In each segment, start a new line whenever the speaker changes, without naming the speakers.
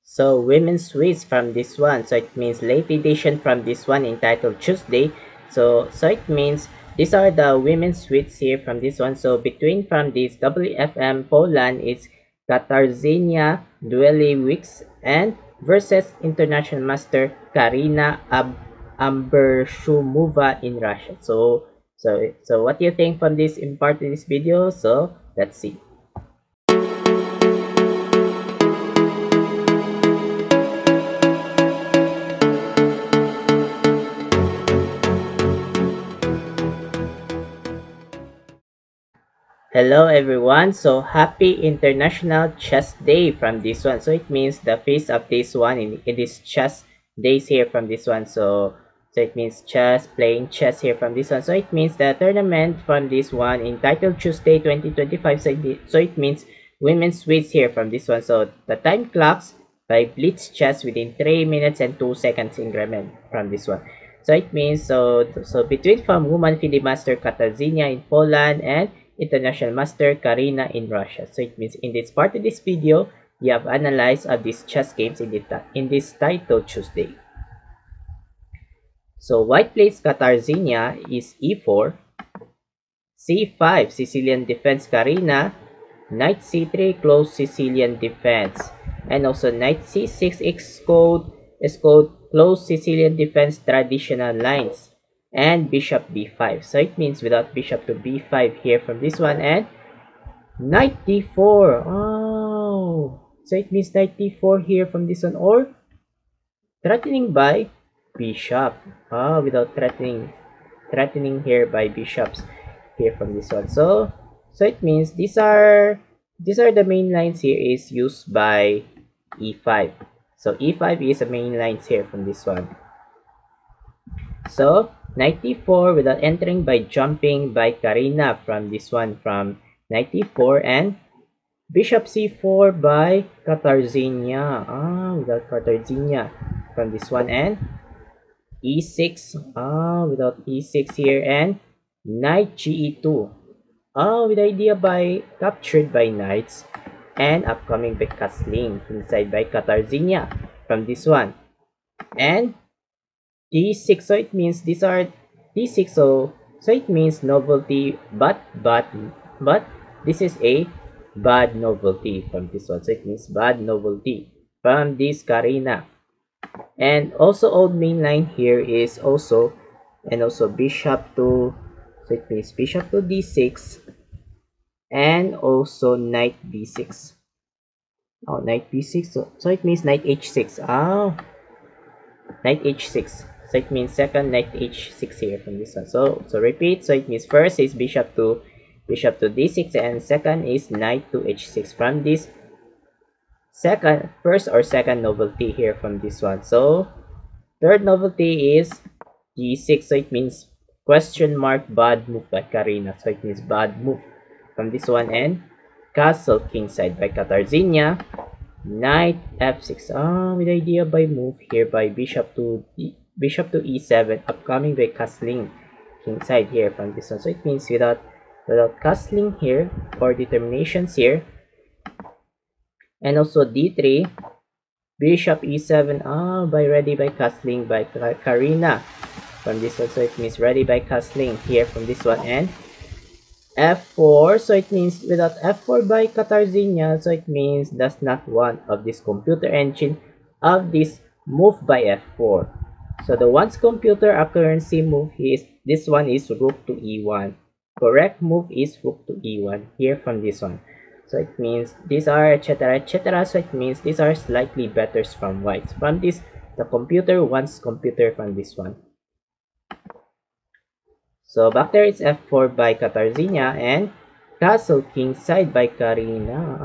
So women switch from this one. So it means late edition from this one entitled Tuesday. So it means these are the women suites here from this one. So between from this WFM Poland is Katarzyna Dueliewicz and versus international master Karina Ambershumova in Russia. So what do you think from this in part of this video? So let's see. Hello everyone. So happy International Chess Day from this one. So it means the face of this one in this chess days here from this one. So it means chess, playing chess here from this one. So it means the tournament from this one entitled Tuesday 2025. So it means women's switch here from this one. So the time clocks by Blitz chess within 3 minutes and 2 seconds increment from this one. So it means so between from woman FIDE master Katarzyna in Poland and international master Karina in Russia. So it means in this part of this video, we have analyzed of these chess games in this title Tuesday. So white plays Katarzyna is e4, c5 Sicilian defense Karina, knight c3 close Sicilian defense, and also knight c6 is called close Sicilian defense traditional lines, and bishop b5. So it means without bishop to b5 here from this one, and knight d4. Oh, so it means knight d4 here from this one, or threatening by bishop. Without threatening here by bishops here from this one. So it means these are the main lines here is used by e5. So e5 is the main lines here from this one. So knight d4 without entering by jumping by Karina from this one, from knight d4, and bishop c4 by Katarzyna. Without Katarzyna from this one, and e6. Without e6 here, and knight ge2. With idea by captured by knights, and upcoming by castling inside by Katarzyna from this one, and d6. So it means these are d6. So it means novelty, but this is a bad novelty from this one. So it means bad novelty from this Karina. And also old main line here is also, and also bishop to, so it means bishop to d6, and also knight b6. Knight b6. So it means knight h6. Knight h6. So it means second knight h6 here from this one. So repeat. So it means first is bishop to d6, and second is knight to h6 from this first or second novelty here from this one. So third novelty is d6. So it means question mark bad move by Karina. So it means bad move from this one, and castle kingside by Katarzyna. Knight f6. With idea by move here by bishop to e7, upcoming by castling kingside here from this one. So it means without castling here or determinations here, and also d3, bishop e7. Ready by castling by Karina from this one. So it means ready by castling here from this one, and f4. So it means without f4 by Katarzyna. So it means does not want of this computer engine of this move by f4. So the one's computer accuracy move is this one is rook to e1. Correct move is rook to e1 here from this one. So it means these are etc etc. So it means these are slightly better from white. From this, the computer wants computer from this one. So back there is f4 by Katarzyna, and castle kingside by Karina.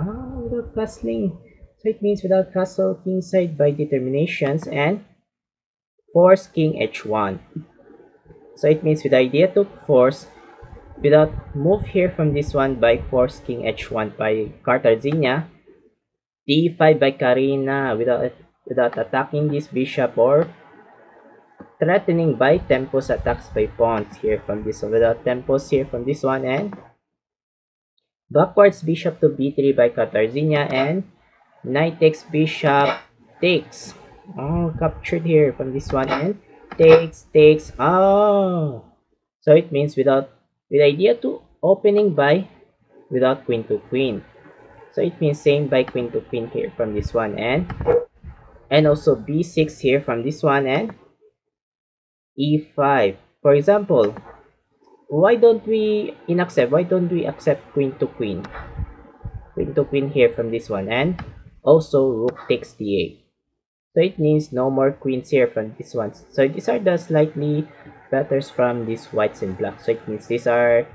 Without castling. So it means without castle kingside by determinations, and force king h1. So it means with the idea to force without move here from this one by force king h1 by Katarzyna. d5 by Karina without attacking this bishop or threatening by tempos attacks by pawns here from this one, without tempos here from this one, and backwards bishop to b3 by Katarzyna, and knight takes bishop takes. Oh, captured here from this one, and takes. Oh, so it means with idea to opening by without queen to queen. So it means same by queen to queen here from this one, and also b6 here from this one, and e5. For example, why don't we accept queen to queen? Queen to queen here from this one, and also rook takes d8. So it means no more queens here from this one. So these are the slightly betters from these whites and blacks. So it means these are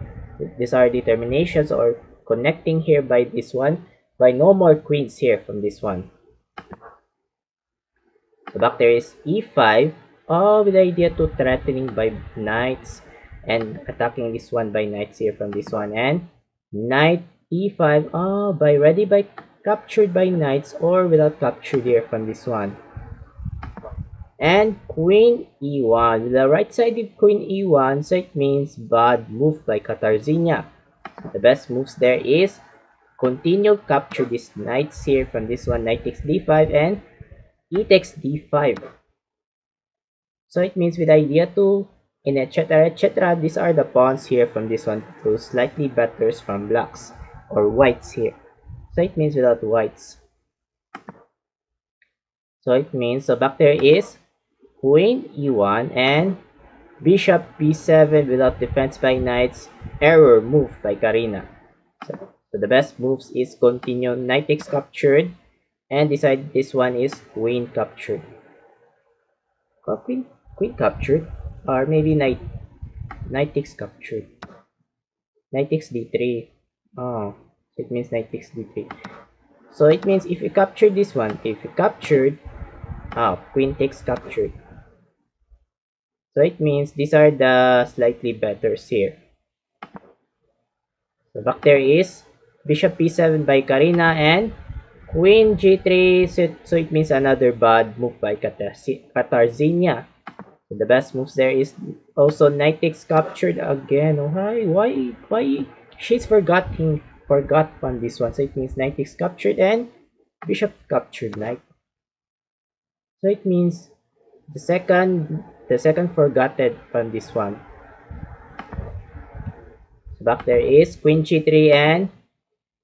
determinations or connecting here by this one, by no more queens here from this one. So back there is e5. Oh, with the idea to threatening by knights and attacking this one by knights here from this one, and knight e5. Oh, by captured by knights or without captured here from this one. And queen e1 with the right-sided queen e1, so it means bad move by Katarzyna. The best moves there is continue capture this knights here from this one, knight takes d5 and e takes d5. So it means with idea to in etc. These are the pawns here from this one to slightly betters from blacks or whites here. So it means without whites. So it means so back there is queen e1 and bishop b7 without defense by knights, error move by Karina. So the best moves is continue knight takes captured, and decide this one is queen captured. Oh, queen captured, or maybe knight takes captured. Knight takes d3. Oh, it means knight takes d3. So it means if you capture this one, if you captured, queen takes captured. So it means these are the slightly betters here. So back there is bishop b7 by Karina and queen g3. So it means another bad move by Katarzyna. So the best moves there is also knight takes captured again. Oh, why she's forgot on this one. So it means knight takes captured and bishop captured knight. So it means the second forgotten from this one. So back there is queen g3 and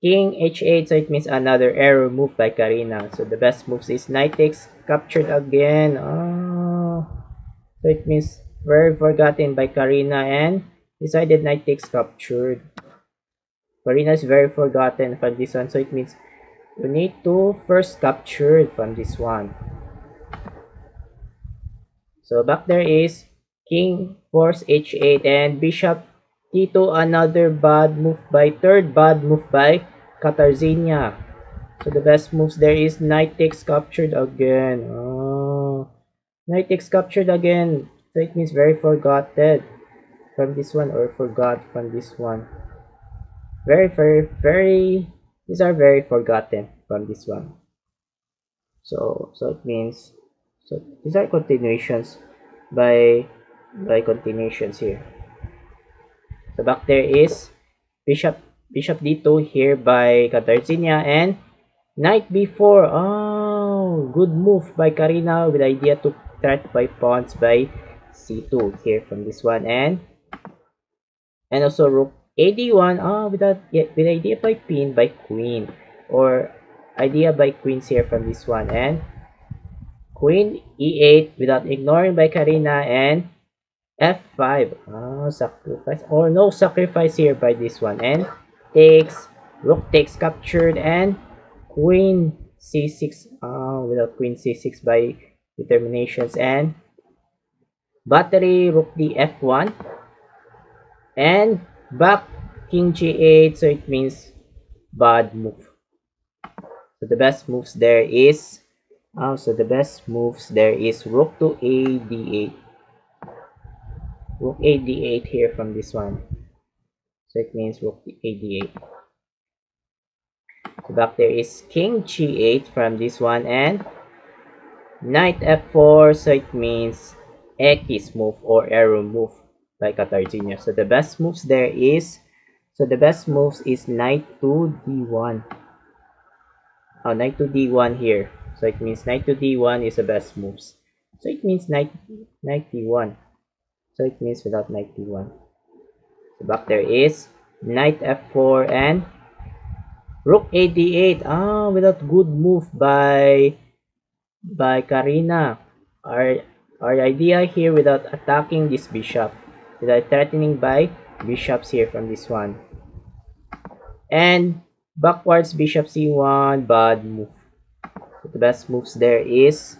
king h8. So it means another error move by Karina. So the best moves is knight takes captured again. Oh, so it means very forgotten by Karina and decided knight takes captured. Karina is very forgotten from this one. So it means you need to first capture from this one. So back there is king force h8 and bishop d2, another third bad move by Katarzyna. So the best moves there is knight takes captured again. Oh, knight takes captured again. So it means very forgotten from this one or forgot from this one. Very these are very forgotten from this one. So it means so these are continuations by continuations here. So back there is bishop d2 here by Katarzyna and knight b4. Oh, good move by Karina with idea to threat by pawns by c2 here from this one, and also rook ad1. Oh, with idea by pin by queen or idea by queens here from this one, and queen e8 without ignoring by Karina and f5. Oh, sacrifice or no sacrifice here by this one, and rook takes captured and queen c6. Oh, without queen c6 by determinations, and battery rook d f1 and back king g8. So it means bad move. So the best moves there is rook to a d8. Rook a d8 here from this one. So it means rook a d8. So back there is king g8 from this one and knight f4. So it means X move or arrow move by Katarzyna. So the best moves there is knight to d1. Oh, knight to d1 here. So it means knight to d1 is the best moves. So it means knight d1. So it means without knight d1. So back there is knight f4 and rook a d8. Ah, without good move by Karina. Our our idea here without attacking this bishop, without threatening by bishops here from this one. And backwards bishop c1, bad move. So the best moves there is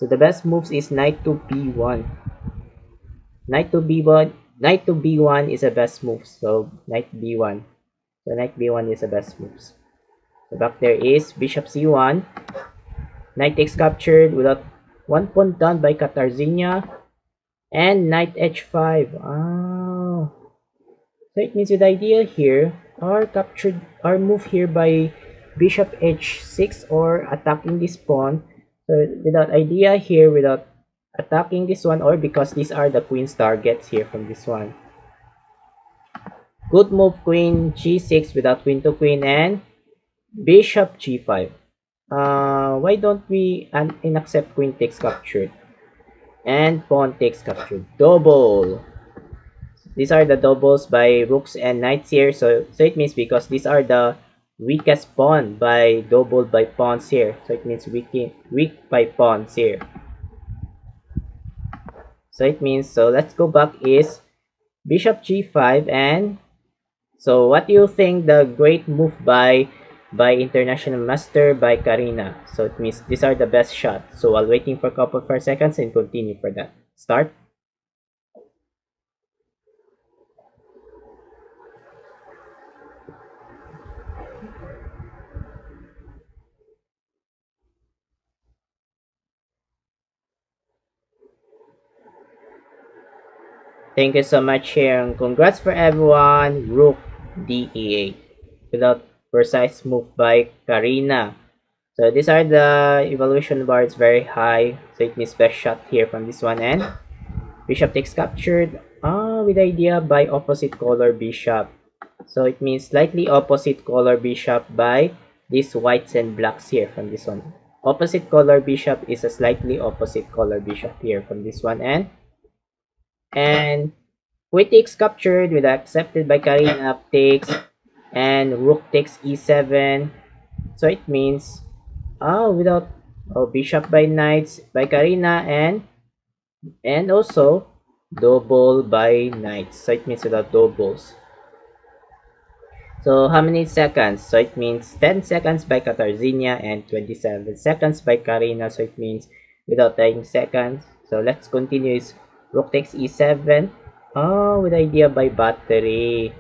the best moves is knight to b1. Knight to b1 is the best move. So knight b1. So knight b1 is the best moves. So back there is bishop c1. Knight takes captured without one pawn down by Katarzyna. And knight h5. Ah. So it means with the idea here, our move here by bishop h6 or attacking this pawn. So without idea here, without attacking this one, or because these are the queen's targets here from this one. Good move queen g6 without queen to queen and bishop g5. Why don't we accept queen takes captured and pawn takes captured? Double. These are the doubles by rooks and knights here. So it means because these are the weakest pawn by double by pawns here. So it means weak by pawns here. So it means, so let's go back is bishop g5. And so what do you think the great move by international master by Karina? So it means these are the best shots. So while waiting for a couple of seconds and continue for that. Start. Thank you so much here, and congrats for everyone. Rook DE8 without precise move by Karina. So these are the evaluation bars very high. So it means best shot here from this one. And bishop takes captured. With idea by opposite color bishop. So it means slightly opposite color bishop by these whites and blacks here from this one. Opposite color bishop is a slightly opposite color bishop here from this one. And queen takes captured with accepted by Karina takes and rook takes e7. So it means without bishop by knights by Karina and also double by knights. So it means without doubles. So how many seconds? So it means 10 seconds by Katarzyna and 27 seconds by Karina. So it means without taking seconds. So let's continue is rook takes e7. With idea by battery.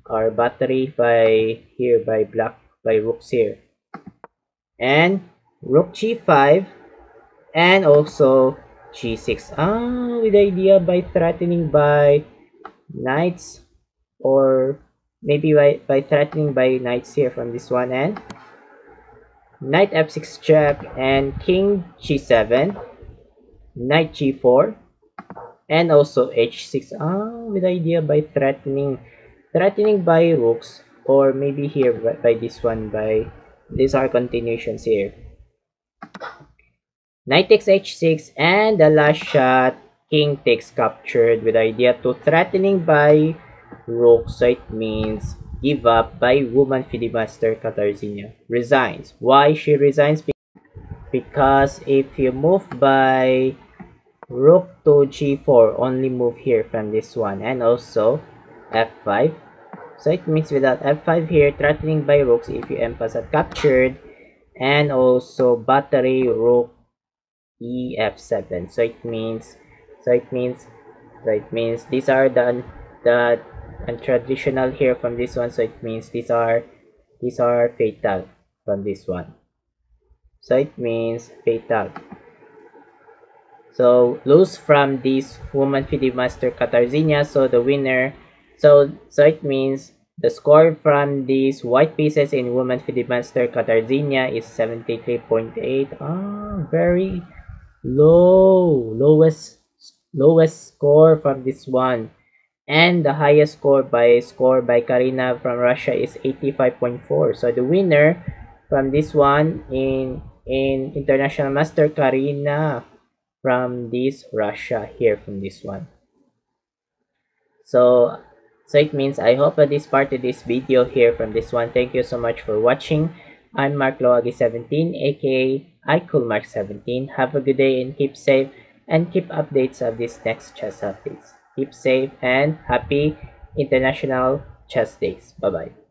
Or battery by here by black by rooks here. And rook g5 and also g6. With idea by threatening by knights or maybe by threatening by knights here from this one. And knight f6 check and king g7, knight g4 and also h6. With idea by threatening by rooks, or maybe here by this one, by these are continuations here. Knight takes h6 and the last shot king takes captured with idea to threatening by rook. So it means give up by woman FIDE Master Katarzyna resigns. Why she resigns? Because if you move by rook to g4, only move here from this one, and also f5. So it means without f5 here, threatening by rooks if you emphasize captured, and also battery rook ef7. So it means these are the untraditional here from this one. So it means these are fatal from this one. So it means fatal. So lose from this woman FIDE Master Katarzyna. So the winner. So it means the score from these white pieces in woman FIDE Master Katarzyna is 73.8. Very lowest score from this one. And the highest score by Karina from Russia is 85.4. So the winner from this one in International Master Karina from this Russia here from this one. So it means I hope that this part of this video here from this one. Thank you so much for watching. I'm Mark Loagi 17, aka I Cool Mark 17. Have a good day and keep safe, and keep updates of this next chess updates. Keep safe and happy International Chess Days. Bye bye.